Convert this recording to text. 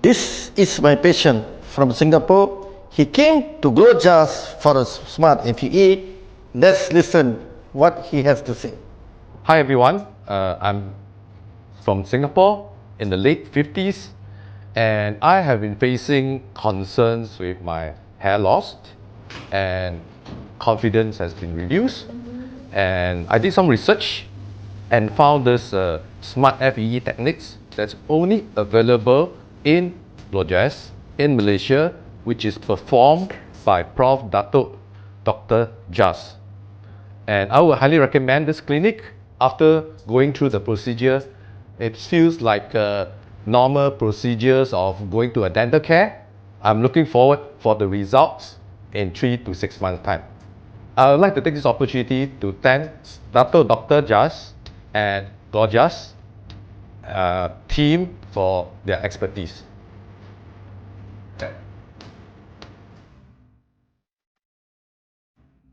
This is my patient from Singapore. He came to Glojas for a SMART FUE. Let's listen what he has to say. Hi everyone, I'm from Singapore in the late 50s, and I have been facing concerns with my hair loss and confidence has been reduced. And I did some research and found this SMART FUE techniques that's only available in Glojas in Malaysia, which is performed by Prof. Dato Dr. JasG. And I would highly recommend this clinic. After going through the procedure, it feels like normal procedures of going to a dental care. I'm looking forward for the results in 3 to 6 months time. I would like to take this opportunity to thank Dato Dr. JasG and Glojas team for their expertise.